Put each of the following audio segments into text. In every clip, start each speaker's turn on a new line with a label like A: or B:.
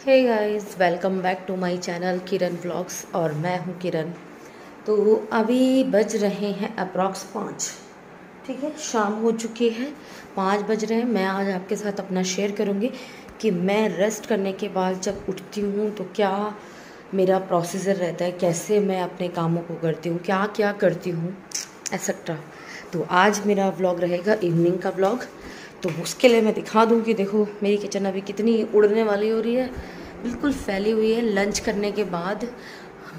A: Hey guys, welcome back to my channel Kiran vlogs. और मैं हूँ किरण। तो अभी बज रहे हैं अप्रॉक्स 5। ठीक है, शाम हो चुकी है, 5 बज रहे हैं। मैं आज आपके साथ अपना शेयर करूँगी कि मैं रेस्ट करने के बाद जब उठती हूँ तो क्या मेरा प्रोसीजर रहता है, कैसे मैं अपने कामों को करती हूँ, क्या क्या करती हूँ एक्सेट्रा। तो आज मेरा व्लॉग रहेगा इवनिंग का व्लॉग। तो उसके लिए मैं दिखा दूँ कि देखो मेरी किचन अभी कितनी उड़ने वाली हो रही है, बिल्कुल फैली हुई है। लंच करने के बाद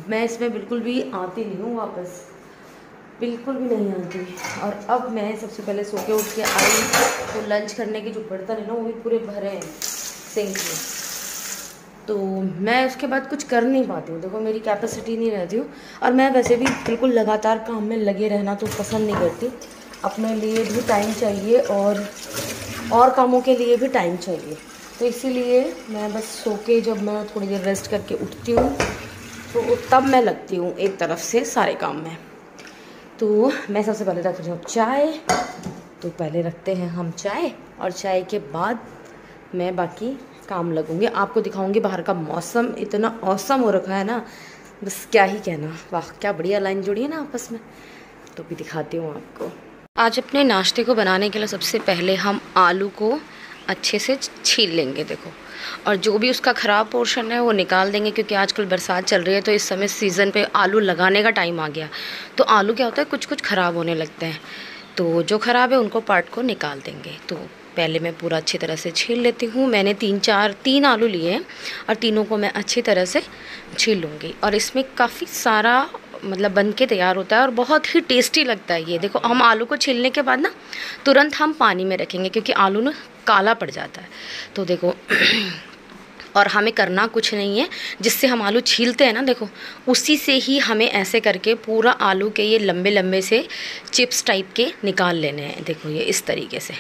A: मैं इसमें बिल्कुल भी आती नहीं हूँ वापस, बिल्कुल भी नहीं आती। और अब मैं सबसे पहले सो के उठ के आई तो लंच करने के जो बर्तन है ना वो भी पूरे भरे हैं सिंक में। तो मैं उसके बाद कुछ कर नहीं पाती हूँ, देखो मेरी कैपेसिटी नहीं रहती हूँ। और मैं वैसे भी बिल्कुल लगातार काम में लगे रहना तो पसंद नहीं करती, अपने लिए भी टाइम चाहिए और कामों के लिए भी टाइम चाहिए। तो इसीलिए मैं बस सो के जब मैं थोड़ी देर रेस्ट करके उठती हूँ तो तब मैं लगती हूँ एक तरफ से सारे काम में। तो मैं सबसे पहले रख रही हूँ चाय। तो पहले रखते हैं हम चाय, और चाय के बाद मैं बाकी काम लगूँगी। आपको दिखाऊँगी बाहर का मौसम, इतना औसम हो रखा है ना, बस क्या ही कहना। वाह क्या बढ़िया लाइन जुड़ी है ना आपस में। तो भी दिखाती हूँ आपको। आज अपने नाश्ते को बनाने के लिए सबसे पहले हम आलू को अच्छे से छील लेंगे, देखो। और जो भी उसका ख़राब पोर्शन है वो निकाल देंगे, क्योंकि आजकल बरसात चल रही है तो इस समय सीज़न पे आलू लगाने का टाइम आ गया। तो आलू क्या होता है, कुछ कुछ ख़राब होने लगते हैं, तो जो ख़राब है उनको पार्ट को निकाल देंगे। तो पहले मैं पूरा अच्छी तरह से छील लेती हूँ। मैंने 3 आलू लिए हैं और तीनों को मैं अच्छी तरह से छील लूँगी। और इसमें काफ़ी सारा मतलब बन के तैयार होता है और बहुत ही टेस्टी लगता है ये। देखो हम आलू को छीलने के बाद ना तुरंत हम पानी में रखेंगे, क्योंकि आलू ना काला पड़ जाता है। तो देखो और हमें करना कुछ नहीं है, जिससे हम आलू छीलते हैं ना, देखो उसी से ही हमें ऐसे करके पूरा आलू के ये लंबे लंबे से चिप्स टाइप के निकाल लेने हैं। देखो ये इस तरीके से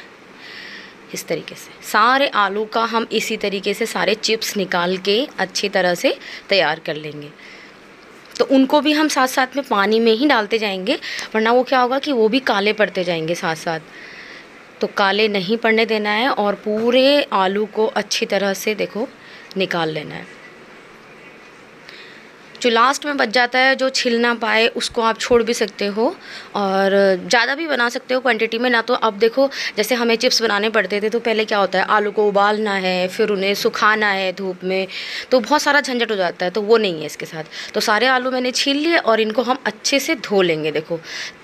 A: सारे आलू का हम इसी तरीके से सारे चिप्स निकाल के अच्छी तरह से तैयार कर लेंगे। तो उनको भी हम साथ साथ में पानी में ही डालते जाएंगे, वरना वो क्या होगा कि वो भी काले पड़ते जाएंगे साथ साथ। तो काले नहीं पड़ने देना है और पूरे आलू को अच्छी तरह से देखो निकाल लेना है। जो लास्ट में बच जाता है, जो छिल ना पाए, उसको आप छोड़ भी सकते हो और ज़्यादा भी बना सकते हो क्वांटिटी में ना। तो अब देखो जैसे हमें चिप्स बनाने पड़ते थे तो पहले क्या होता है, आलू को उबालना है, फिर उन्हें सुखाना है धूप में, तो बहुत सारा झंझट हो जाता है। तो वो नहीं है इसके साथ। तो सारे आलू मैंने छील लिए और इनको हम अच्छे से धो लेंगे। देखो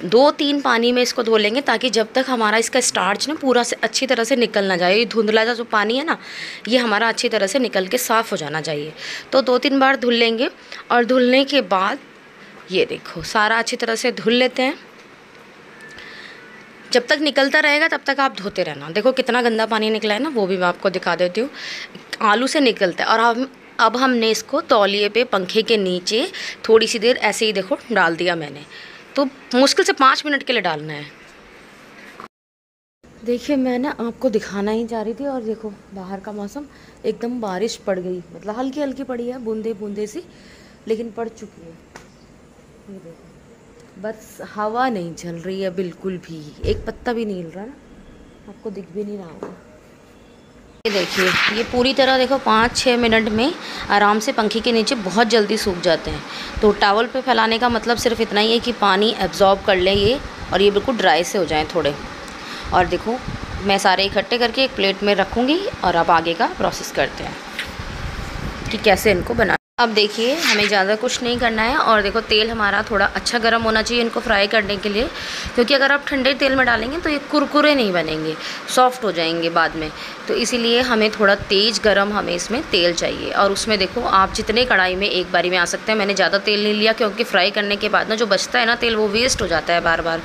A: 2-3 पानी में इसको धो लेंगे, ताकि जब तक हमारा इसका स्टार्च ना पूरा से अच्छी तरह से निकल ना जाए। ये धुंधला सा जो पानी है ना, ये हमारा अच्छी तरह से निकल के साफ़ हो जाना चाहिए। तो 2-3 बार धुल लेंगे और धुलने के बाद ये देखो सारा अच्छी तरह से धुल लेते हैं। जब तक निकलता रहेगा तब तक आप धोते रहना। देखो कितना गंदा पानी निकला है ना, वो भी मैं आपको दिखा देती हूँ। आलू से निकलता है। और अब हमने इसको तौलिए पे पंखे के नीचे थोड़ी सी देर ऐसे ही देखो डाल दिया मैंने। तो मुश्किल से 5 मिनट के लिए डालना है। देखिए मैं ना आपको दिखाना ही जा रही थी, और देखो बाहर का मौसम एकदम बारिश पड़ गई, मतलब हल्की हल्की पड़ी है, बूंदे बूंदे सी, लेकिन पड़ चुकी है। ये देखो बस हवा नहीं चल रही है बिल्कुल भी, एक पत्ता भी नहीं हिल रहा ना, आपको दिख भी नहीं रहा होगा। ये देखिए ये पूरी तरह देखो 5-6 मिनट में आराम से पंखे के नीचे बहुत जल्दी सूख जाते हैं। तो टॉवल पे फैलाने का मतलब सिर्फ इतना ही है कि पानी एब्जॉर्ब कर ले ये, और ये बिल्कुल ड्राई से हो जाएं थोड़े। और देखो मैं सारे इकट्ठे करके एक प्लेट में रखूँगी, और अब आगे का प्रोसेस करते हैं कि कैसे इनको बना। अब देखिए हमें ज़्यादा कुछ नहीं करना है, और देखो तेल हमारा थोड़ा अच्छा गर्म होना चाहिए इनको फ्राई करने के लिए, क्योंकि अगर आप ठंडे तेल में डालेंगे तो ये कुरकुरे नहीं बनेंगे, सॉफ्ट हो जाएंगे बाद में। तो इसीलिए हमें थोड़ा तेज़ गर्म हमें इसमें तेल चाहिए। और उसमें देखो आप जितने कढ़ाई में एक बारी में आ सकते हैं। मैंने ज़्यादा तेल नहीं लिया, क्योंकि फ्राई करने के बाद ना जो बचता है ना तेल, वो वेस्ट हो जाता है बार बार।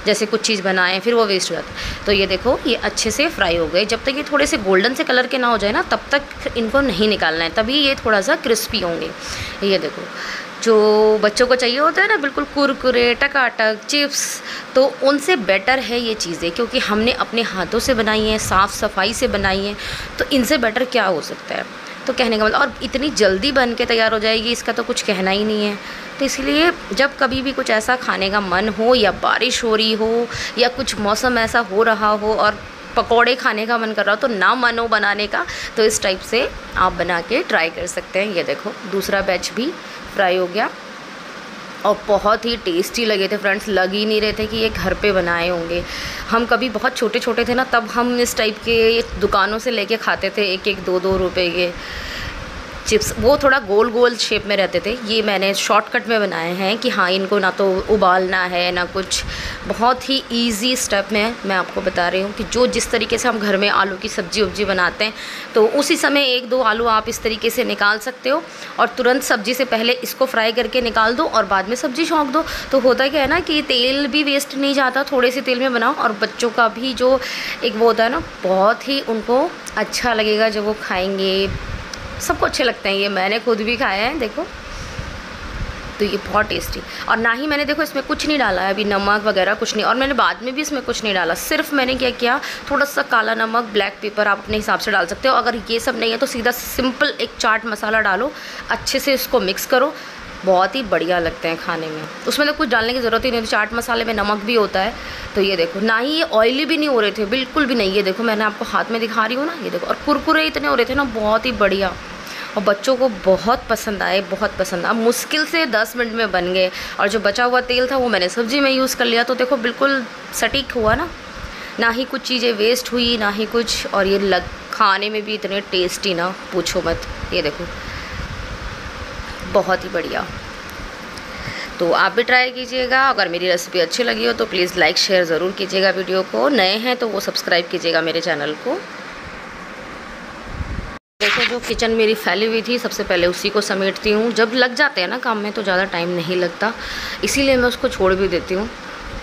A: जैसे कुछ चीज़ बनाएं फिर वो वेस्ट हो जाता है। तो ये देखो ये अच्छे से फ्राई हो गए। जब तक ये थोड़े से गोल्डन से कलर के ना हो जाए ना, तब तक इनको नहीं निकालना है, तभी ये थोड़ा सा क्रिस्पी होंगे। ये देखो जो बच्चों को चाहिए होता है ना बिल्कुल कुरकुरे टकाटक चिप्स, तो उनसे बेटर है ये चीज़ें, क्योंकि हमने अपने हाथों से बनाई हैं, साफ़ सफाई से बनाई हैं। तो इनसे बेटर क्या हो सकता है। तो कहने का मतलब, और इतनी जल्दी बन के तैयार हो जाएगी इसका तो कुछ कहना ही नहीं है। तो इसलिए जब कभी भी कुछ ऐसा खाने का मन हो, या बारिश हो रही हो, या कुछ मौसम ऐसा हो रहा हो और पकौड़े खाने का मन कर रहा हो तो ना मन हो बनाने का, तो इस टाइप से आप बना के ट्राई कर सकते हैं। ये देखो दूसरा बैच भी फ्राई हो गया और बहुत ही टेस्टी लगे थे फ्रेंड्स। लग ही नहीं रहे थे कि ये घर पे बनाए होंगे। हम कभी बहुत छोटे छोटे थे ना, तब हम इस टाइप के दुकानों से लेके खाते थे 1-1 2-2 रुपए के चिप्स। वो थोड़ा गोल गोल शेप में रहते थे। ये मैंने शॉर्टकट में बनाए हैं कि हाँ, इनको ना तो उबालना है ना कुछ, बहुत ही इजी स्टेप में मैं आपको बता रही हूँ कि जो जिस तरीके से हम घर में आलू की सब्ज़ी उब्जी बनाते हैं, तो उसी समय 1-2 आलू आप इस तरीके से निकाल सकते हो और तुरंत सब्ज़ी से पहले इसको फ्राई करके निकाल दो और बाद में सब्ज़ी छौंक दो। तो होता क्या है ना कि तेल भी वेस्ट नहीं जाता, थोड़े से तेल में बनाओ और बच्चों का भी जो एक वो होता है ना, बहुत ही उनको अच्छा लगेगा जब वो खाएँगे। सबको अच्छे लगते हैं ये, मैंने खुद भी खाया है देखो। तो ये बहुत टेस्टी, और ना ही मैंने देखो इसमें कुछ नहीं डाला है अभी, नमक वगैरह कुछ नहीं, और मैंने बाद में भी इसमें कुछ नहीं डाला। सिर्फ मैंने क्या किया, थोड़ा सा काला नमक, ब्लैक पेपर आप अपने हिसाब से डाल सकते हो। अगर ये सब नहीं है तो सीधा सिंपल एक चाट मसाला डालो, अच्छे से इसको मिक्स करो, बहुत ही बढ़िया लगते हैं खाने में। उसमें तो कुछ डालने की ज़रूरत ही नहीं होती, चाट मसाले में नमक भी होता है। तो ये देखो, ना ही ये ऑयली भी नहीं हो रहे थे, बिल्कुल भी नहीं। ये देखो मैंने आपको हाथ में दिखा रही हूँ ना, ये देखो, और कुरकुरे इतने हो रहे थे ना, बहुत ही बढ़िया। और बच्चों को बहुत पसंद आए, बहुत पसंद। अब मुश्किल से 10 मिनट में बन गए, और जो बचा हुआ तेल था वो मैंने सब्ज़ी में यूज़ कर लिया। तो देखो बिल्कुल सटीक हुआ ना ही कुछ चीज़ें वेस्ट हुई ना ही कुछ, और ये खाने में भी इतने टेस्टी ना पूछो मत। ये देखो बहुत ही बढ़िया। तो आप भी ट्राई कीजिएगा। अगर मेरी रेसिपी अच्छी लगी हो तो प्लीज़ लाइक शेयर ज़रूर कीजिएगा वीडियो को। नए हैं तो वो सब्सक्राइब कीजिएगा मेरे चैनल को। देखो जो किचन मेरी फैली हुई थी, सबसे पहले उसी को समेटती हूँ। जब लग जाते हैं ना काम में तो ज़्यादा टाइम नहीं लगता, इसीलिए मैं उसको छोड़ भी देती हूँ।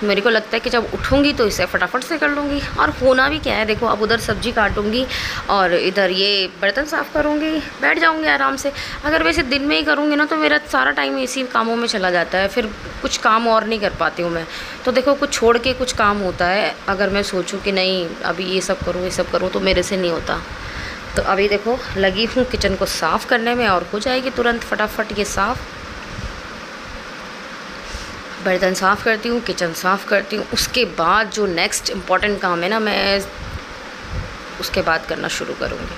A: मेरे को लगता है कि जब उठूँगी तो इसे फटाफट से कर लूँगी। और होना भी क्या है, देखो अब उधर सब्ज़ी काटूँगी और इधर ये बर्तन साफ़ करूँगी, बैठ जाऊँगी आराम से। अगर वैसे दिन में ही करूँगी ना तो मेरा सारा टाइम इसी कामों में चला जाता है, फिर कुछ काम और नहीं कर पाती हूँ मैं। तो देखो कुछ छोड़ के कुछ काम होता है। अगर मैं सोचूँ कि नहीं अभी ये सब करूँ तो मेरे से नहीं होता। तो अभी देखो लगी हूँ किचन को साफ़ करने में, और हो जाएगी तुरंत फटाफट ये साफ़। बर्तन साफ़ करती हूँ, किचन साफ़ करती हूँ, उसके बाद जो नेक्स्ट इम्पॉर्टेंट काम है ना, मैं उसके बाद करना शुरू करूँगी।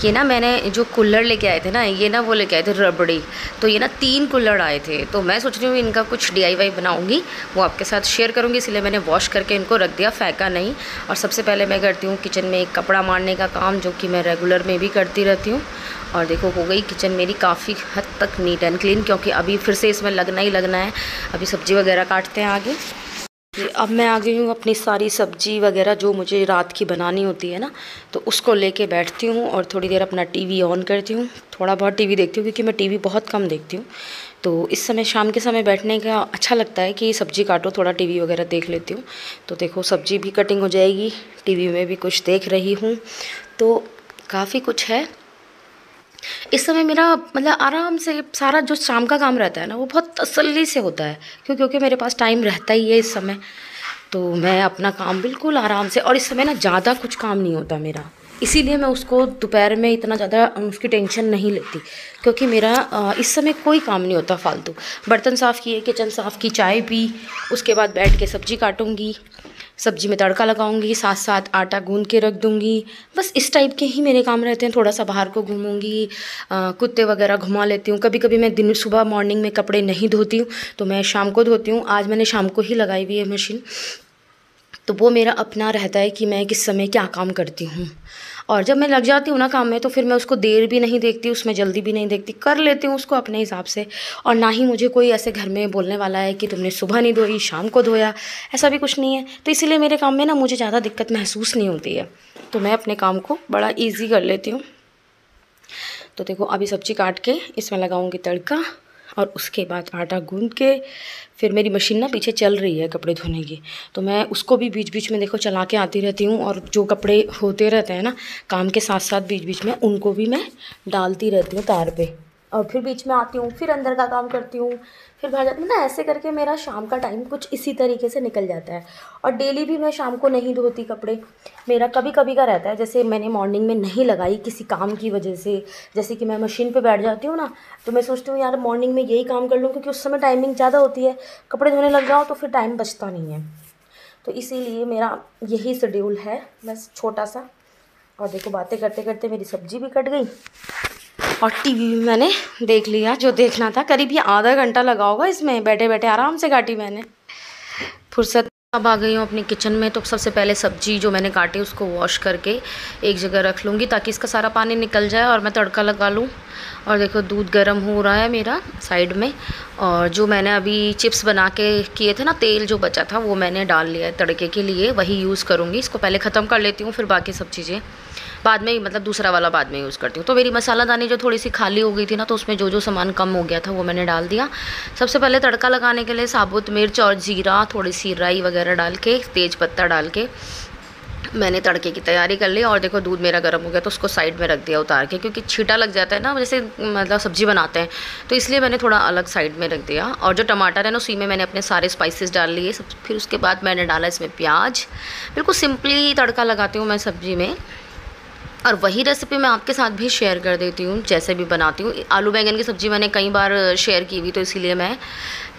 A: ये ना मैंने जो कुल्हड़ लेके आए थे ना, ये ना वो लेके आए थे रबड़ी। तो ये ना 3 कुल्हड़ आए थे, तो मैं सोच रही हूँ इनका कुछ DIY बनाऊँगी, वो आपके साथ शेयर करूँगी। इसलिए मैंने वॉश करके इनको रख दिया, फेंका नहीं। और सबसे पहले मैं करती हूँ किचन में एक कपड़ा मारने का काम, जो कि मैं रेगुलर में भी करती रहती हूँ। और देखो हो गई किचन मेरी काफ़ी हद तक नीट एंड क्लीन, क्योंकि अभी फिर से इसमें लगना ही लगना है। अभी सब्ज़ी वगैरह काटते हैं आगे। अब मैं आ गई हूँ अपनी सारी सब्ज़ी वगैरह जो मुझे रात की बनानी होती है ना, तो उसको लेके बैठती हूँ और थोड़ी देर अपना टीवी ऑन करती हूँ। थोड़ा बहुत टीवी देखती हूँ क्योंकि मैं टीवी बहुत कम देखती हूँ। तो इस समय शाम के समय बैठने का अच्छा लगता है कि सब्ज़ी काटो, थोड़ा टीवी वगैरह देख लेती हूँ। तो देखो सब्ज़ी भी कटिंग हो जाएगी, टीवी में भी कुछ देख रही हूँ, तो काफ़ी कुछ है। इस समय मेरा मतलब आराम से सारा जो शाम का काम रहता है ना, वो बहुत तसल्ली से होता है, क्योंकि मेरे पास टाइम रहता ही है इस समय। तो मैं अपना काम बिल्कुल आराम से, और इस समय ना ज़्यादा कुछ काम नहीं होता मेरा, इसीलिए मैं उसको दोपहर में इतना ज़्यादा उसकी टेंशन नहीं लेती, क्योंकि मेरा इस समय कोई काम नहीं होता फालतू। बर्तन साफ़ किए, किचन साफ़ की, चाय पी, उसके बाद बैठ के सब्ज़ी काटूँगी, सब्ज़ी में तड़का लगाऊंगी, साथ साथ आटा गूंद के रख दूंगी। बस इस टाइप के ही मेरे काम रहते हैं। थोड़ा सा बाहर को घूमूंगी, कुत्ते वगैरह घुमा लेती हूँ। कभी कभी मैं सुबह मॉर्निंग में कपड़े नहीं धोती हूँ, तो मैं शाम को धोती हूँ। आज मैंने शाम को ही लगाई हुई है मशीन, तो वो मेरा अपना रहता है कि मैं किस समय क्या काम करती हूँ। और जब मैं लग जाती हूँ ना काम में, तो फिर मैं उसको देर भी नहीं देखती, उसमें जल्दी भी नहीं देखती, कर लेती हूँ उसको अपने हिसाब से। और ना ही मुझे कोई ऐसे घर में बोलने वाला है कि तुमने सुबह नहीं धोई, शाम को धोया, ऐसा भी कुछ नहीं है। तो इसीलिए मेरे काम में ना मुझे ज़्यादा दिक्कत महसूस नहीं होती है, तो मैं अपने काम को बड़ा ईजी कर लेती हूँ। तो देखो अभी सब्ज़ी काट के इसमें लगाऊंगी तड़का, और उसके बाद आटा गूंद के फिर मेरी मशीन ना पीछे चल रही है कपड़े धोने की, तो मैं उसको भी बीच बीच में देखो चला के आती रहती हूँ। और जो कपड़े होते रहते हैं ना काम के साथ साथ, बीच बीच में उनको भी मैं डालती रहती हूँ तार पे, और फिर बीच में आती हूँ, फिर अंदर का काम करती हूँ, फिर बाहर जाती हूँ ना। ऐसे करके मेरा शाम का टाइम कुछ इसी तरीके से निकल जाता है। और डेली भी मैं शाम को नहीं धोती कपड़े, मेरा कभी कभी का रहता है। जैसे मैंने मॉर्निंग में नहीं लगाई किसी काम की वजह से, जैसे कि मैं मशीन पे बैठ जाती हूँ ना, तो मैं सोचती हूँ यार मॉर्निंग में यही काम कर लूँ, क्योंकि उस समय टाइमिंग ज़्यादा होती है। कपड़े धोने लग जाओ तो फिर टाइम बचता नहीं है। तो इसीलिए मेरा यही शेड्यूल है बस छोटा सा। और देखो बातें करते करते मेरी सब्जी भी कट गई और टीवी भी मैंने देख लिया जो देखना था। करीब ये आधा घंटा लगा होगा इसमें, बैठे बैठे आराम से काटी मैंने फुर्सत। अब आ गई हूँ अपनी किचन में। तो सबसे पहले सब्जी जो मैंने काटी उसको वॉश करके एक जगह रख लूँगी ताकि इसका सारा पानी निकल जाए और मैं तड़का लगा लूँ। और देखो दूध गर्म हो रहा है मेरा साइड में। और जो मैंने अभी चिप्स बना के किए थे ना, तेल जो बचा था वो मैंने डाल लिया है तड़के के लिए, वही यूज़ करूँगी। इसको पहले ख़त्म कर लेती हूँ, फिर बाकी सब चीज़ें बाद में, मतलब दूसरा वाला बाद में यूज़ करती हूँ। तो मेरी मसालादानी जो थोड़ी सी खाली हो गई थी ना, तो उसमें जो सामान कम हो गया था वो मैंने डाल दिया। सबसे पहले तड़का लगाने के लिए साबुत मिर्च और जीरा, थोड़ी सी राई वगैरह डाल के, तेज पत्ता डाल के मैंने तड़के की तैयारी कर ली। और देखो दूध मेरा गर्म हो गया तो उसको साइड में रख दिया उतार के, क्योंकि छींटा लग जाता है ना जैसे मतलब सब्ज़ी बनाते हैं, तो इसलिए मैंने थोड़ा अलग साइड में रख दिया। और जो टमाटर है ना उसी में मैंने अपने सारे स्पाइसेस डाल लिए सब। फिर उसके बाद मैंने डाला इसमें प्याज। बिल्कुल सिंपली तड़का लगाती हूँ मैं सब्ज़ी में, और वही रेसिपी मैं आपके साथ भी शेयर कर देती हूँ जैसे भी बनाती हूँ। आलू बैंगन की सब्ज़ी मैंने कई बार शेयर की हुई, तो इसीलिए मैं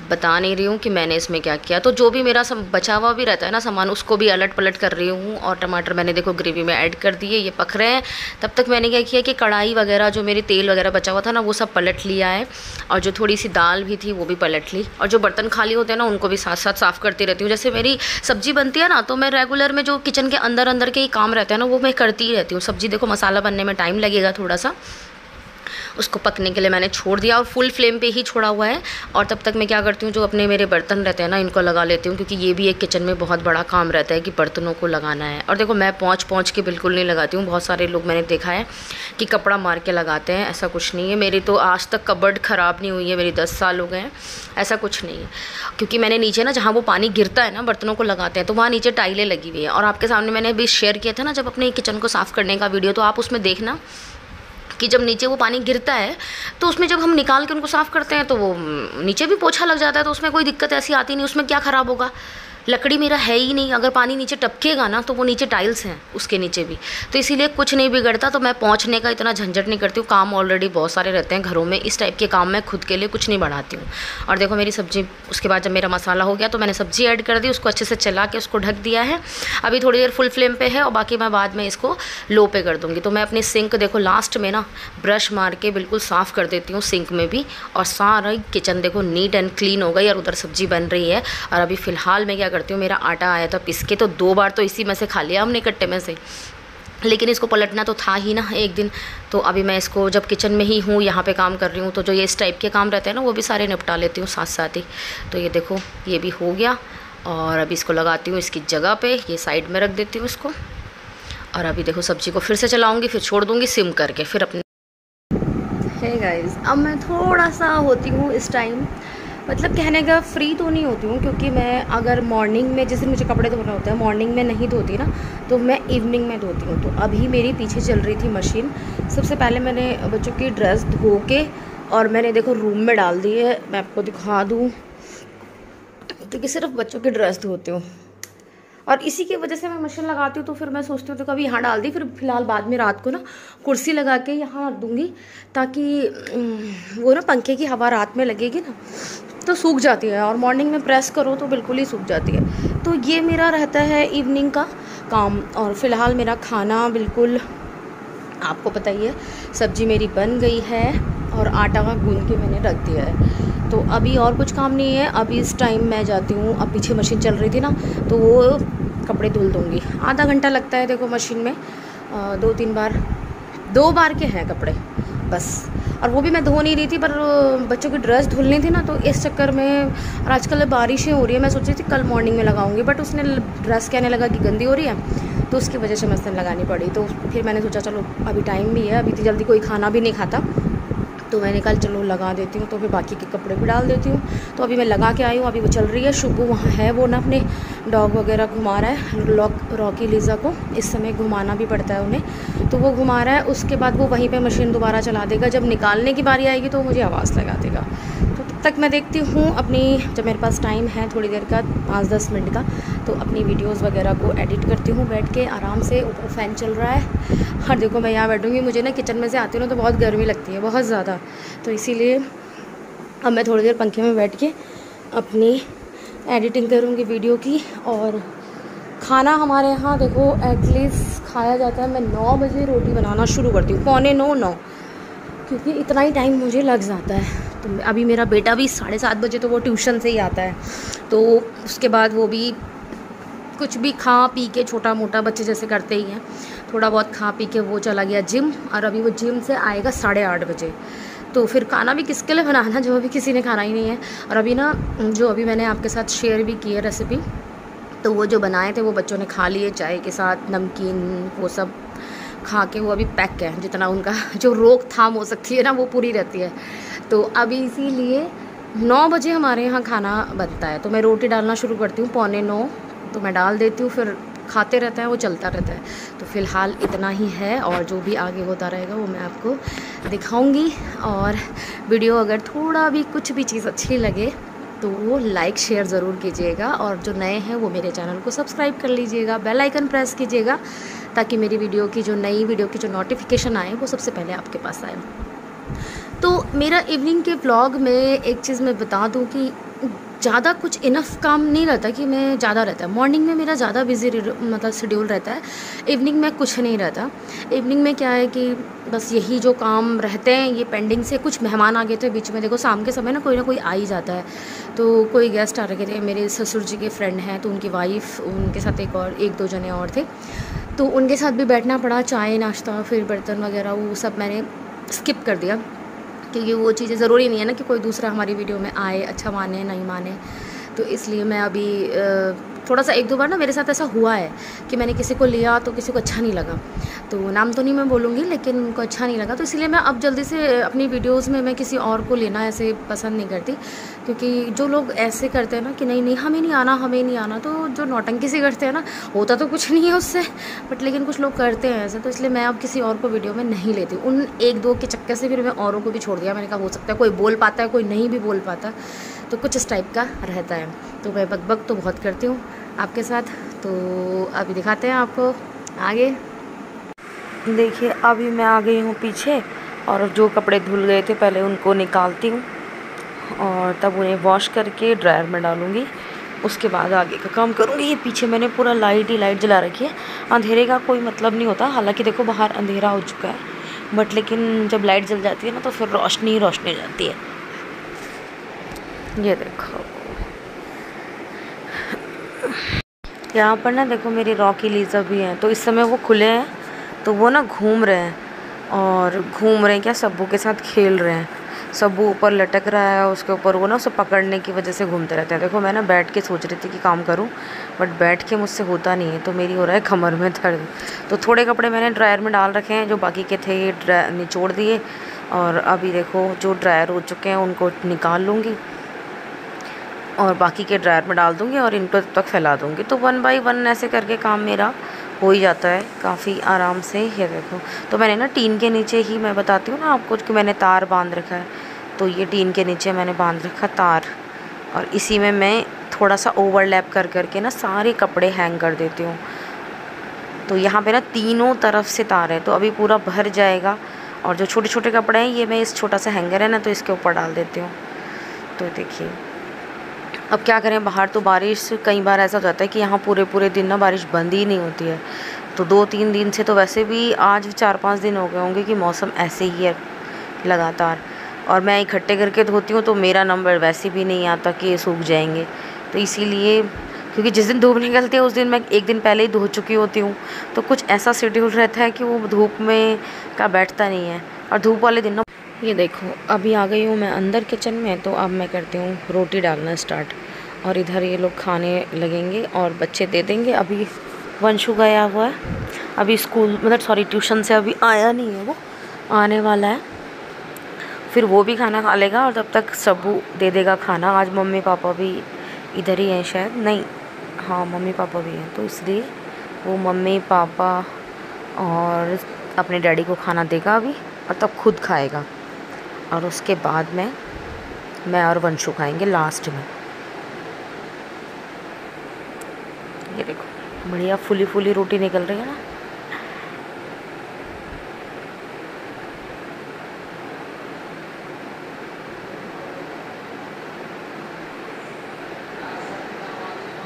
A: बता नहीं रही हूँ कि मैंने इसमें क्या किया। तो जो भी मेरा बचा हुआ भी रहता है ना सामान, उसको भी अलट पलट कर रही हूँ। और टमाटर मैंने देखो ग्रेवी में ऐड कर दिए, ये पक रहे हैं। तब तक मैंने क्या किया कि कढ़ाई वगैरह जो मेरी तेल वगैरह बचा हुआ था ना वो सब पलट लिया है, और जो थोड़ी सी दाल भी थी वो भी पलट ली। और जो बर्तन खाली होते हैं ना उनको भी साथ साथ साफ़ करती रहती हूँ। जैसे मेरी सब्ज़ी बनती है ना, तो मैं रेगुलर में जो किचन के अंदर अंदर के ही काम रहते हैं ना वो मैं करती ही रहती हूँ। सब्ज़ी देखो मसाला बनने में टाइम लगेगा थोड़ा सा, उसको पकने के लिए मैंने छोड़ दिया और फुल फ्लेम पे ही छोड़ा हुआ है। और तब तक मैं क्या करती हूँ, जो अपने मेरे बर्तन रहते हैं ना इनको लगा लेती हूँ, क्योंकि ये भी एक किचन में बहुत बड़ा काम रहता है कि बर्तनों को लगाना है। और देखो मैं पहुँच के बिल्कुल नहीं लगाती हूँ। बहुत सारे लोग मैंने देखा है कि कपड़ा मार के लगाते हैं, ऐसा कुछ नहीं है। मेरी तो आज तक कबर्ड ख़राब नहीं हुई है, मेरी 10 साल हो गए हैं, ऐसा कुछ नहीं है। क्योंकि मैंने नीचे ना जहाँ वो पानी गिरता है ना बर्तनों को लगाते हैं, तो वहाँ नीचे टाइलें लगी हुई हैं। और आपके सामने मैंने अभी शेयर किया था ना जब अपने किचन को साफ़ करने का वीडियो, तो आप उसमें देखना कि जब नीचे वो पानी गिरता है तो उसमें जब हम निकाल के उनको साफ़ करते हैं तो वो नीचे भी पोछा लग जाता है, तो उसमें कोई दिक्कत ऐसी आती नहीं। उसमें क्या ख़राब होगा, लकड़ी मेरा है ही नहीं। अगर पानी नीचे टपकेगा ना तो वो नीचे टाइल्स हैं उसके नीचे भी, तो इसीलिए कुछ नहीं बिगड़ता। तो मैं पहुंचने का इतना झंझट नहीं करती हूँ, काम ऑलरेडी बहुत सारे रहते हैं घरों में, इस टाइप के काम मैं खुद के लिए कुछ नहीं बढ़ाती हूँ। और देखो मेरी सब्ज़ी, उसके बाद जब मेरा मसाला हो गया तो मैंने सब्ज़ी ऐड कर दी, उसको अच्छे से चला के उसको ढक दिया है। अभी थोड़ी देर फुल फ्लेम पर है और बाकी मैं बाद में इसको लो पे कर दूँगी। तो मैं अपनी सिंक देखो लास्ट में ना ब्रश मार के बिल्कुल साफ़ कर देती हूँ सिंक में भी, और सारा किचन देखो नीट एंड क्लीन हो गई। और उधर सब्ज़ी बन रही है। और अभी फ़िलहाल मैं क्या करती हूँ, मेरा आटा आया था पिस के, तो 2 बार तो इसी में से खा लिया हमने कट्टे में से, लेकिन इसको पलटना तो था ही ना एक दिन। तो अभी मैं इसको जब किचन में ही हूँ, यहाँ पे काम कर रही हूँ, तो जो ये इस टाइप के काम रहते हैं ना वो भी सारे निपटा लेती हूँ साथ साथ ही। तो ये देखो ये भी हो गया। और अभी इसको लगाती हूँ इसकी जगह पे, ये साइड में रख देती हूँ इसको। और अभी देखो सब्ज़ी को फिर से चलाऊँगी, फिर छोड़ दूँगी सिम करके, फिर अपने। हे गाइस, अब मैं थोड़ा सा होती हूँ इस टाइम, मतलब कहने का फ्री तो नहीं होती हूँ, क्योंकि मैं अगर मॉर्निंग में, जिस दिन मुझे कपड़े धोना होता है मॉर्निंग में नहीं धोती ना, तो मैं इवनिंग में धोती हूँ। तो अभी मेरी पीछे चल रही थी मशीन। सबसे पहले मैंने बच्चों की ड्रेस धो के और मैंने देखो रूम में डाल दी है। मैं आपको दिखा दूँ, क्योंकि सिर्फ बच्चों की ड्रेस धोती हूँ और इसी की वजह से मैं मशीन लगाती हूँ। तो फिर मैं सोचती हूँ तो कभी यहाँ डाल दी, फिर फिलहाल बाद में रात को ना कुर्सी लगा के यहाँ रख दूँगी, ताकि वो ना पंखे की हवा रात में लगेगी ना तो सूख जाती है, और मॉर्निंग में प्रेस करो तो बिल्कुल ही सूख जाती है। तो ये मेरा रहता है इवनिंग का काम। और फ़िलहाल मेरा खाना बिल्कुल आपको पता ही है, सब्ज़ी मेरी बन गई है और आटा गूंद के मैंने रख दिया है। तो अभी और कुछ काम नहीं है। अभी इस टाइम मैं जाती हूँ, अब पीछे मशीन चल रही थी ना, तो वो कपड़े धुल दूँगी। आधा घंटा लगता है देखो मशीन में, 2 बार के हैं कपड़े बस। और वो भी मैं धो नहीं रही थी, पर बच्चों की ड्रेस धुलनी थी ना, तो इस चक्कर में। और आजकल बारिशें हो रही है, मैं सोच रही थी कल मॉर्निंग में लगाऊंगी, बट उसने ड्रेस कहने लगा कि गंदी हो रही है, तो उसकी वजह से मशीन लगानी पड़ी। तो फिर मैंने सोचा चलो अभी टाइम भी है, अभी तो जल्दी कोई खाना भी नहीं खाता, तो मैंने कल चलो लगा देती हूँ, तो फिर बाकी के कपड़े भी डाल देती हूँ। तो अभी मैं लगा के आई हूँ, अभी वो चल रही है। शुभू वहाँ है, वो ना अपने डॉग वगैरह घुमा रहा है, रॉकी लीज़ा को इस समय घुमाना भी पड़ता है उन्हें, तो वो घुमा रहा है। उसके बाद वो वहीं पे मशीन दोबारा चला देगा, जब निकालने की बारी आएगी तो मुझे आवाज़ लगा देगा। तो तब तक मैं देखती हूँ अपनी, जब मेरे पास टाइम है थोड़ी देर का 5-10 मिनट का, तो अपनी वीडियोज़ वगैरह को एडिट करती हूँ बैठ के आराम से। ऊपर फ़ैन चल रहा है और देखो मैं यहाँ बैठूँगी। मुझे ना किचन में से आती हूँ ना तो बहुत गर्मी लगती है, बहुत ज़्यादा, तो इसीलिए अब मैं थोड़ी देर पंखे में बैठ के अपनी एडिटिंग करूँगी वीडियो की, और खाना हमारे यहाँ देखो एटलीस्ट खाया जाता है, मैं 9 बजे रोटी बनाना शुरू करती हूँ, 8:45-9, क्योंकि इतना ही टाइम मुझे लग जाता है। तो अभी मेरा बेटा भी 7:30 बजे तो वो ट्यूशन से ही आता है, तो उसके बाद वो भी कुछ भी खा पी के, छोटा मोटा बच्चे जैसे करते ही हैं, थोड़ा बहुत खा पी के वो चला गया जिम, और अभी वो जिम से आएगा 8:30 बजे। तो फिर खाना भी किसके लिए बनाना, जो अभी किसी ने खाना ही नहीं है। और अभी ना जो अभी मैंने आपके साथ शेयर भी की है रेसिपी, तो वो जो बनाए थे वो बच्चों ने खा लिए, चाय के साथ नमकीन वो सब खा के वो अभी पैक है, जितना उनका जो रोकथाम हो सकती है ना वो पूरी रहती है। तो अभी इसीलिए 9 बजे हमारे यहाँ खाना बनता है, तो मैं रोटी डालना शुरू करती हूँ 8:45, तो मैं डाल देती हूँ, फिर खाते रहता है, वो चलता रहता है। तो फ़िलहाल इतना ही है, और जो भी आगे होता रहेगा वो मैं आपको दिखाऊंगी। और वीडियो अगर थोड़ा भी कुछ भी चीज़ अच्छी लगे तो वो लाइक शेयर ज़रूर कीजिएगा, और जो नए हैं वो मेरे चैनल को सब्सक्राइब कर लीजिएगा, बेल आइकन प्रेस कीजिएगा, ताकि मेरी वीडियो की जो नई वीडियो की जो नोटिफिकेशन आए वो सबसे पहले आपके पास आए। तो मेरा इवनिंग के व्लॉग में एक चीज़ मैं बता दूं कि ज़्यादा कुछ इनफ काम नहीं रहता कि मैं ज़्यादा रहता है। मॉर्निंग में मेरा ज़्यादा बिजी मतलब शेड्यूल रहता है, इवनिंग में कुछ नहीं रहता। इवनिंग में क्या है कि बस यही जो काम रहते हैं ये पेंडिंग से। कुछ मेहमान आ गए थे बीच में, देखो शाम के समय ना कोई आ ही जाता है, तो कोई गेस्ट आ रखे थे, मेरे ससुर जी के फ्रेंड हैं, तो उनकी वाइफ, उनके साथ एक दो जने और थे, तो उनके साथ भी बैठना पड़ा, चाय नाश्ता फिर बर्तन वगैरह वो सब मैंने स्किप कर दिया, क्योंकि वो चीज़ें ज़रूरी नहीं है ना कि कोई दूसरा हमारी वीडियो में आए, अच्छा माने नहीं माने। तो इसलिए मैं अभी थोड़ा सा 1-2 बार ना मेरे साथ ऐसा हुआ है कि मैंने किसी को लिया तो किसी को अच्छा नहीं लगा, तो नाम तो नहीं मैं बोलूँगी, लेकिन उनको अच्छा नहीं लगा, तो इसलिए मैं अब जल्दी से अपनी वीडियोस में मैं किसी और को लेना ऐसे पसंद नहीं करती। क्योंकि जो लोग ऐसे करते हैं ना कि नहीं नहीं हमें नहीं आना, हमें नहीं आना, तो जो नौटंकी सी करते हैं ना, होता तो कुछ नहीं है उससे, बट लेकिन कुछ लोग करते हैं ऐसे, तो इसलिए मैं अब किसी और को वीडियो में नहीं लेती। उन 1-2 के चक्कर से फिर मैं औरों को भी छोड़ दिया। मैंने कहा हो सकता है कोई बोल पाता है, कोई नहीं भी बोल पाता, तो कुछ इस टाइप का रहता है। तो मैं बकबक तो बहुत करती हूँ आपके साथ। तो अभी दिखाते हैं आपको आगे। देखिए अभी मैं आ गई हूँ पीछे, और जो कपड़े धुल गए थे पहले उनको निकालती हूँ, और तब उन्हें वॉश करके ड्रायर में डालूँगी, उसके बाद आगे का काम करूँगी। ये पीछे मैंने पूरा लाइट जला रखी है। अंधेरे का कोई मतलब नहीं होता, हालांकि देखो बाहर अंधेरा हो चुका है, बट लेकिन जब लाइट जल जाती है ना तो फिर रोशनी रोशनी जाती है। ये देखो यहाँ पर ना, देखो मेरी रॉकी लीजा भी हैं, तो इस समय वो खुले हैं, तो वो ना घूम रहे हैं, और घूम रहे हैं क्या, सब्बू के साथ खेल रहे हैं। सब्बू ऊपर लटक रहा है, उसके ऊपर वो ना उसे पकड़ने की वजह से घूमते रहते हैं। देखो मैं ना बैठ के सोच रही थी कि काम करूं, बट बैठ के मुझसे होता नहीं है, तो मेरी हो रहा है कमर में दर्द। तो थोड़े कपड़े मैंने ड्रायर में डाल रखे हैं, जो बाकी के थे ये निचोड़ दिए, और अभी देखो जो ड्रायर हो चुके हैं उनको निकाल लूँगी, और बाकी के ड्रायर में डाल दूँगी, और इनको तब तक फैला दूँगी। तो 1 बाय 1 ऐसे करके काम मेरा हो ही जाता है काफ़ी आराम से। ये देखो, तो मैंने ना टीन के नीचे ही, मैं बताती हूँ ना आपको कि मैंने तार बांध रखा है, तो ये टीन के नीचे मैंने बांध रखा तार, और इसी में मैं थोड़ा सा ओवरलैप कर करके ना सारे कपड़े हैंग कर देती हूँ। तो यहाँ पे ना तीनों तरफ से तार है, तो अभी पूरा भर जाएगा, और जो छोटे छोटे कपड़े हैं ये मैं इस छोटा सा हैंगर है ना, तो इसके ऊपर डाल देती हूँ। तो देखिए अब क्या करें, बाहर तो बारिश, कई बार ऐसा हो जाता है कि यहाँ पूरे दिन ना बारिश बंद ही नहीं होती है। तो 2-3 दिन से, तो वैसे भी आज 4-5 दिन हो गए होंगे कि मौसम ऐसे ही है लगातार, और मैं इकट्ठे करके धोती हूँ तो मेरा नंबर वैसे भी नहीं आता कि ये सूख जाएंगे। तो इसीलिए, क्योंकि जिस दिन धूप निकलती है उस दिन मैं 1 दिन पहले ही धो चुकी होती हूँ, तो कुछ ऐसा शेड्यूल रहता है कि वो धूप में का बैठता नहीं है। और धूप वाले दिन ना, ये देखो अभी आ गई हूँ मैं अंदर किचन में, तो अब मैं करती हूँ रोटी डालना स्टार्ट, और इधर ये लोग खाने लगेंगे और बच्चे दे देंगे। अभी वंशु गया हुआ है, अभी स्कूल मतलब सॉरी ट्यूशन से अभी आया नहीं है, वो आने वाला है, फिर वो भी खाना खा लेगा, और तब तक सब्बू दे देगा खाना। आज मम्मी पापा भी इधर ही हैं शायद, नहीं हाँ मम्मी पापा भी हैं, तो इसलिए वो मम्मी पापा और अपने डैडी को खाना देगा अभी, और तब खुद खाएगा, और उसके बाद में मैं और वंशु खाएंगे लास्ट में। ये देखो बढ़िया फुली फुली रोटी निकल रही है ना।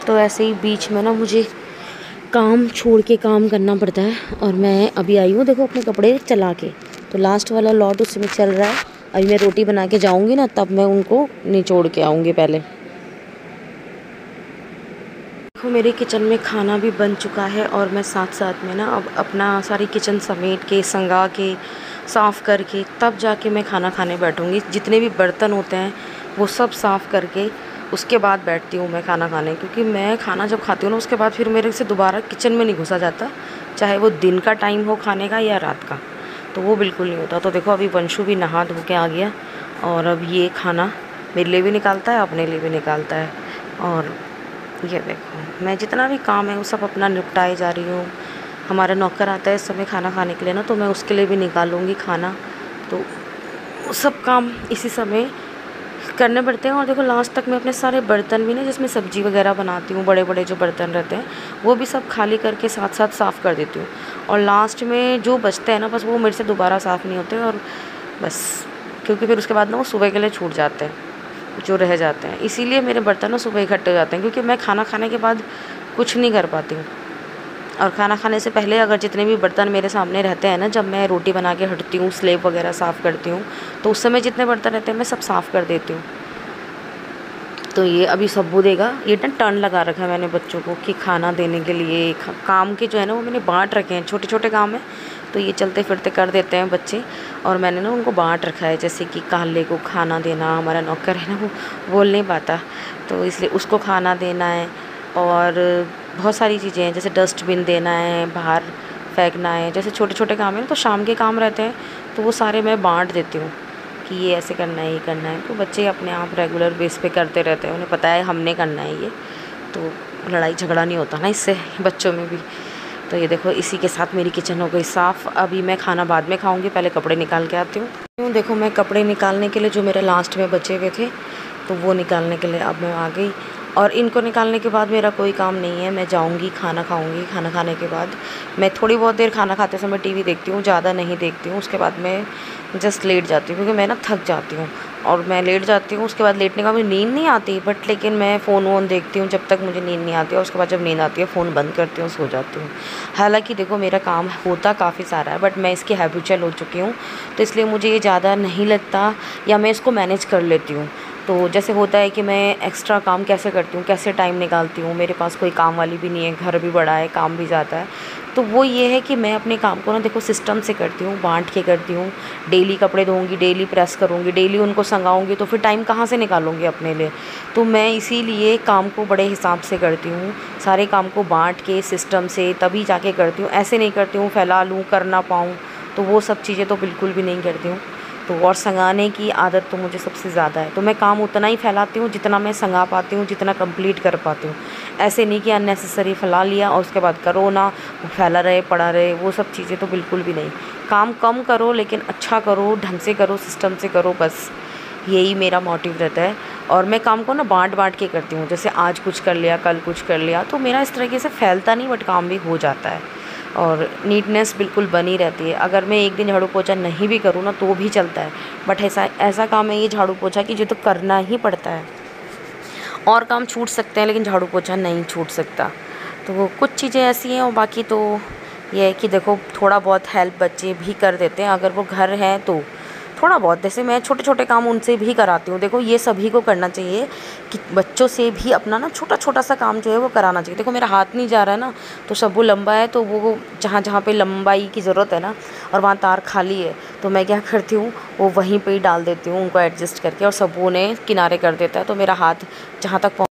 A: तो ऐसे ही बीच में ना मुझे काम छोड़ के काम करना पड़ता है। और मैं अभी आई हूँ देखो अपने कपड़े चला के, तो लास्ट वाला लॉट उसमें चल रहा है। अभी मैं रोटी बना के जाऊँगी ना, तब मैं उनको निचोड़ के आऊँगी। पहले देखो मेरे किचन में खाना भी बन चुका है और मैं साथ साथ में ना अब अपना सारी किचन समेट के संगा के साफ़ करके तब जाके मैं खाना खाने बैठूँगी। जितने भी बर्तन होते हैं वो सब साफ़ करके उसके बाद बैठती हूँ मैं खाना खाने, क्योंकि मैं खाना जब खाती हूँ ना उसके बाद फिर मेरे से दोबारा किचन में नहीं घुसा जाता, चाहे वो दिन का टाइम हो खाने का या रात का, तो वो बिल्कुल नहीं होता। तो देखो अभी वंशु भी नहा धो के आ गया और अब ये खाना मेरे लिए भी निकालता है, अपने लिए भी निकालता है। और ये देखो मैं जितना भी काम है वो सब अपना निपटाए जा रही हूँ। हमारा नौकर आता है इस समय खाना खाने के लिए ना, तो मैं उसके लिए भी निकालूँगी खाना, तो सब काम इसी समय करने पड़ते हैं। और देखो लास्ट तक मैं अपने सारे बर्तन भी ना, जिसमें सब्ज़ी वगैरह बनाती हूँ, बड़े बड़े जो बर्तन रहते हैं वो भी सब खाली करके साथ साथ साफ़ कर देती हूँ। और लास्ट में जो बचते हैं ना बस वो मेरे से दोबारा साफ़ नहीं होते, और बस क्योंकि फिर उसके बाद ना वो सुबह के लिए छूट जाते हैं जो रह जाते हैं, इसीलिए मेरे बर्तन ना सुबह इकट्ठे हो जाते हैं, क्योंकि मैं खाना खाने के बाद कुछ नहीं कर पाती हूँ। और खाना खाने से पहले अगर जितने भी बर्तन मेरे सामने रहते हैं ना, जब मैं रोटी बना के हटती हूँ, स्लेब वगैरह साफ़ करती हूँ, तो उस समय जितने बर्तन रहते हैं मैं सब साफ़ कर देती हूँ। तो ये अभी सब्बू देगा, ये ना टर्न लगा रखा है मैंने बच्चों को कि खाना देने के लिए काम के जो है ना वो मैंने बांट रखे हैं, छोटे छोटे काम है तो ये चलते फिरते कर देते हैं बच्चे, और मैंने ना उनको बांट रखा है। जैसे कि काले को खाना देना, हमारा नौकर है ना वो बोल नहीं पाता तो इसलिए उसको खाना देना है, और बहुत सारी चीज़ें हैं जैसे डस्टबिन देना है, बाहर फेंकना है, जैसे छोटे छोटे काम है तो शाम के काम रहते हैं तो वो सारे मैं बांट देती हूँ कि ये ऐसे करना है, ये करना है। तो बच्चे अपने आप रेगुलर बेस पे करते रहते हैं, उन्हें पता है हमने करना है ये, तो लड़ाई झगड़ा नहीं होता ना इससे बच्चों में भी। तो ये देखो इसी के साथ मेरी किचन हो गई साफ़। अभी मैं खाना बाद में खाऊंगी, पहले कपड़े निकाल के आती हूँ। देखो मैं कपड़े निकालने के लिए जो मेरे लास्ट में बचे हुए थे तो वो निकालने के लिए अब मैं आ गई, और इनको निकालने के बाद मेरा कोई काम नहीं है। मैं जाऊंगी खाना खाऊंगी, खाना खाने के बाद मैं थोड़ी बहुत देर खाना खाते समय टीवी देखती हूँ, ज़्यादा नहीं देखती हूँ। उसके बाद मैं जस्ट लेट जाती हूँ, क्योंकि मैं ना थक जाती हूँ और मैं लेट जाती हूँ। उसके बाद लेटने का मुझे नींद नहीं आती, बट लेकिन मैं फ़ोन वोन देखती हूँ जब तक मुझे नींद नहीं आती है। उसके बाद जब नींद आती है फ़ोन बंद करती हूँ, सो जाती हूँ। हालांकि देखो मेरा काम होता काफ़ी सारा है, बट मैं इसकी हैबिचुअल हो चुकी हूँ, तो इसलिए मुझे ये ज़्यादा नहीं लगता, या मैं इसको मैनेज कर लेती हूँ। तो जैसे होता है कि मैं एक्स्ट्रा काम कैसे करती हूँ, कैसे टाइम निकालती हूँ, मेरे पास कोई काम वाली भी नहीं है, घर भी बड़ा है, काम भी ज़्यादा है, तो वो ये है कि मैं अपने काम को ना देखो सिस्टम से करती हूँ, बांट के करती हूँ। डेली कपड़े धोऊंगी, डेली प्रेस करूँगी, डेली उनको संगाऊंगी, तो फिर टाइम कहाँ से निकालूंगी अपने लिए। तो मैं इसीलिए काम को बड़े हिसाब से करती हूँ, सारे काम को बांट के सिस्टम से तभी जाके करती हूँ। ऐसे नहीं करती हूँ फैला लूँ, कर ना पाऊँ, तो वो सब चीज़ें तो बिल्कुल भी नहीं करती हूँ। तो और संगाने की आदत तो मुझे सबसे ज़्यादा है, तो मैं काम उतना ही फैलाती हूँ जितना मैं संगा पाती हूँ, जितना कंप्लीट कर पाती हूँ। ऐसे नहीं कि अननेसेसरी फैला लिया और उसके बाद करो ना, वो फैला रहे पड़ा रहे, वो सब चीज़ें तो बिल्कुल भी नहीं। काम कम करो लेकिन अच्छा करो, ढंग से करो, सिस्टम से करो, बस यही मेरा मोटिव रहता है। और मैं काम को ना बांट बांट के करती हूँ, जैसे आज कुछ कर लिया, कल कुछ कर लिया, तो मेरा इस तरीके से फैलता नहीं, बट काम भी हो जाता है और नीटनेस बिल्कुल बनी रहती है। अगर मैं एक दिन झाड़ू पोछा नहीं भी करूँ ना तो भी चलता है, बट ऐसा काम है ये झाड़ू पोछा कि जो तो करना ही पड़ता है। और काम छूट सकते हैं लेकिन झाड़ू पोछा नहीं छूट सकता। तो वो कुछ चीज़ें ऐसी हैं, और बाकी तो ये है कि देखो थोड़ा बहुत हेल्प बच्चे भी कर देते हैं, अगर वो घर हैं तो थोड़ा बहुत, जैसे मैं छोटे छोटे काम उनसे भी कराती हूँ। देखो ये सभी को करना चाहिए कि बच्चों से भी अपना ना छोटा छोटा सा काम जो है वो कराना चाहिए। देखो मेरा हाथ नहीं जा रहा है ना, तो सब्बू लंबा है, तो वो जहाँ जहाँ पे लंबाई की ज़रूरत है ना और वहाँ तार खाली है, तो मैं क्या करती हूँ वो वहीं पे ही डाल देती हूँ उनको एडजस्ट करके, और सब्बू ने किनारे कर देता है, तो मेरा हाथ जहाँ तक